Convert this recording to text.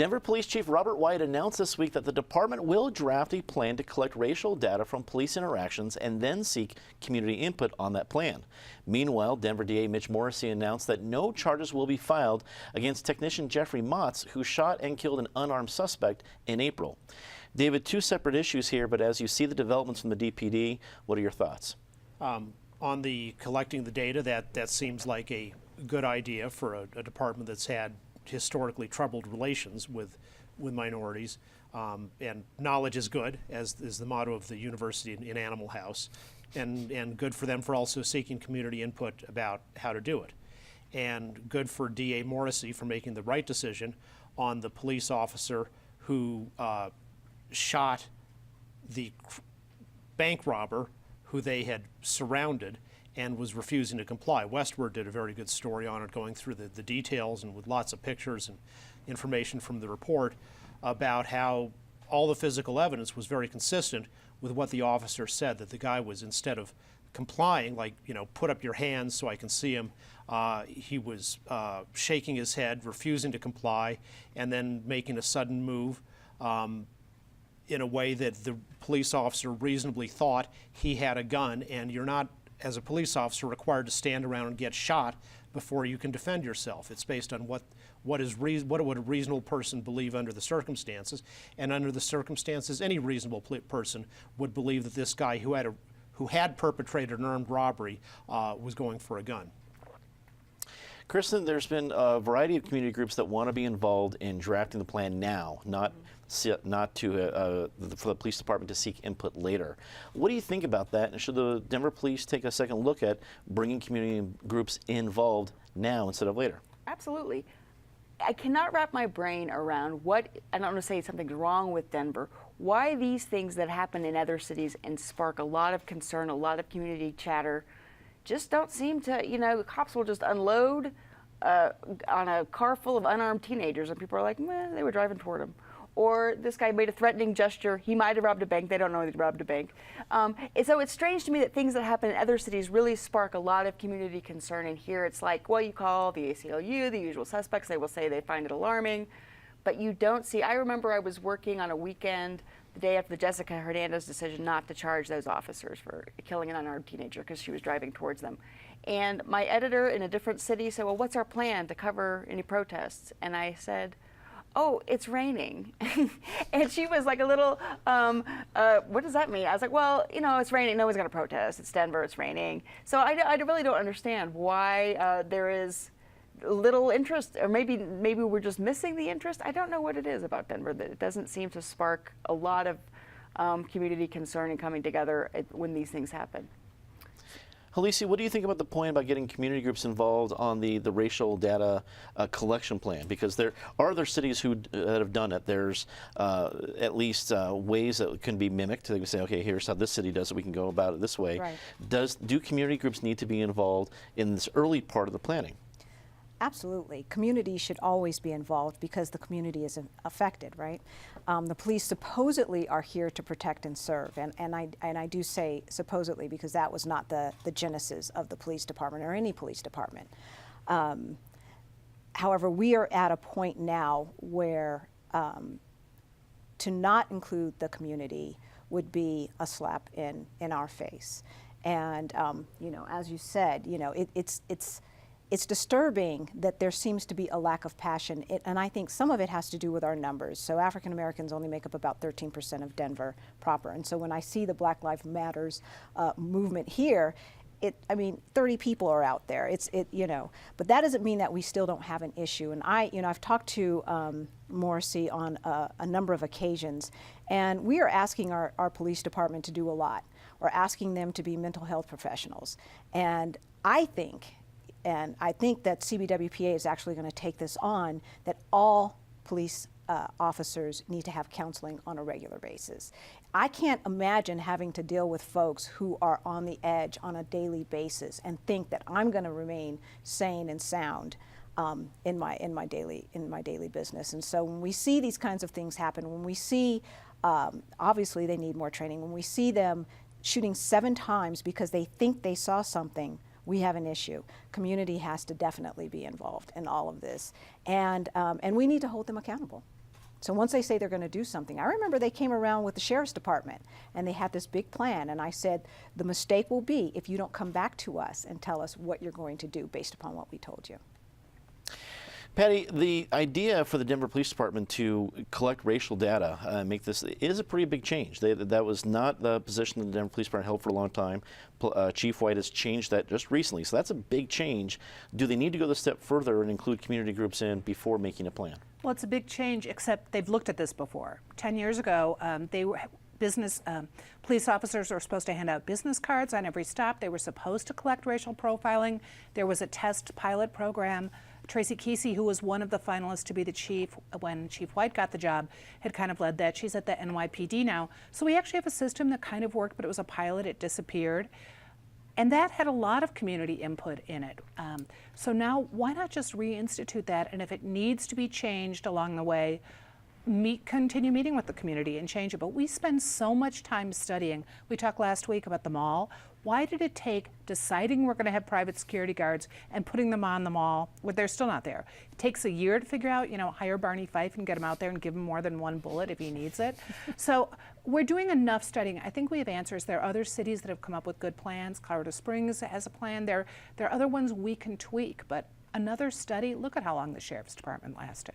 Denver Police Chief Robert White announced this week that the department will draft a plan to collect racial data from police interactions and then seek community input on that plan. Meanwhile, Denver DA Mitch Morrissey announced that no charges will be filed against technician Jeffrey Motz, who shot and killed an unarmed suspect in April. David, two separate issues here, but as you see the developments from the DPD, what are your thoughts? On the collecting the data, that seems like a good idea for a department that's had historically troubled relations with minorities, and knowledge is good, as is the motto of the university in Animal House, and good for them for also seeking community input about how to do it, and good for DA Morrissey for making the right decision on the police officer who shot the bank robber who they had surrounded and was refusing to comply. Westward did a very good story on it, going through the details and with lots of pictures and information from the report about how all the physical evidence was very consistent with what the officer said, that the guy was, instead of complying, like, you know, put up your hands so I can see him, he was shaking his head, refusing to comply, and then making a sudden move in a way that the police officer reasonably thought he had a gun, and you're not, as a police officer, required to stand around and get shot before you can defend yourself. It's based on what would a reasonable person believe under the circumstances, and under the circumstances, any reasonable person would believe that this guy who had perpetrated an armed robbery was going for a gun. Kristen, there's been a variety of community groups that want to be involved in drafting the plan now, not for the police department to seek input later. What do you think about that? And should the Denver police take a second look at bringing community groups involved now instead of later? Absolutely. I cannot wrap my brain around what, I don't want to say something's wrong with Denver, why these things that happen in other cities and spark a lot of concern, a lot of community chatter, just don't seem to, you know, cops will just unload on a car full of unarmed teenagers and people are like, meh, they were driving toward them. Or this guy made a threatening gesture. He might have robbed a bank. They don't know he robbed a bank. And so it's strange to me that things that happen in other cities really spark a lot of community concern. And here it's like, well, you call the ACLU, the usual suspects. They will say they find it alarming. But you don't see, I remember I was working on a weekend the day after the Jessica Hernandez decision not to charge those officers for killing an unarmed teenager because she was driving towards them. And my editor in a different city said, well, what's our plan to cover any protests? And I said, oh, it's raining. And she was like a little, what does that mean? I was like, well, you know, it's raining. No one's going to protest. It's Denver. It's raining. So I really don't understand why there is little interest, or maybe we're just missing the interest. I don't know what it is about Denver that it doesn't seem to spark a lot of community concern and coming together when these things happen. Halisi, what do you think about the point about getting community groups involved on the racial data collection plan? Because there are other cities that have done it. There's at least ways that can be mimicked. They can say, okay, here's how this city does it. We can go about it this way. Right. Do community groups need to be involved in this early part of the planning? Absolutely. Community should always be involved because the community is affected, right? The police supposedly are here to protect and serve, and I do say supposedly because that was not the genesis of the police department or any police department. However, we are at a point now where to not include the community would be a slap in our face. And you know, as you said, you know, it's disturbing that there seems to be a lack of passion, and I think some of it has to do with our numbers. So African Americans only make up about 13% of Denver proper, and so when I see the Black Lives Matters movement here, I mean, 30 people are out there. You know, but that doesn't mean that we still don't have an issue. And I've talked to Morrissey on a number of occasions, and we are asking our police department to do a lot. We're asking them to be mental health professionals, and I think that CBWPA is actually going to take this on, that all police officers need to have counseling on a regular basis. I can't imagine having to deal with folks who are on the edge on a daily basis and think that I'm going to remain sane and sound in my daily business. And so when we see these kinds of things happen, when we see, obviously they need more training, when we see them shooting 7 times because they think they saw something, we have an issue. Community has to definitely be involved in all of this, and we need to hold them accountable. So once they say they're going to do something, I remember they came around with the sheriff's department and they had this big plan, and I said, the mistake will be if you don't come back to us and tell us what you're going to do based upon what we told you. Patty, the idea for the Denver Police Department to collect racial data, make this, is a pretty big change. That was not the position that the Denver Police Department held for a long time. Chief White has changed that just recently, so that's a big change. Do they need to go the step further and include community groups in before making a plan? Well, it's a big change, except they've looked at this before. 10 years ago, police officers were supposed to hand out business cards on every stop. They were supposed to collect racial profiling. There was a test pilot program. Tracy Kesey, who was one of the finalists to be the chief when Chief White got the job, had kind of led that. She's at the NYPD now. So we actually have a system that kind of worked, but it was a pilot. It disappeared. And that had a lot of community input in it. So now why not just reinstitute that? And if it needs to be changed along the way, continue meeting with the community and change it. But we spend so much time studying. We talked last week about the mall. Why did it take deciding we're going to have private security guards and putting them on the mall when they're still not there? It takes a year to figure out, hire Barney Fife and get him out there and give him more than one bullet if he needs it. So we're doing enough studying. I think we have answers. There are other cities that have come up with good plans. Colorado Springs has a plan. There are other ones we can tweak. But another study, look at how long the Sheriff's Department lasted.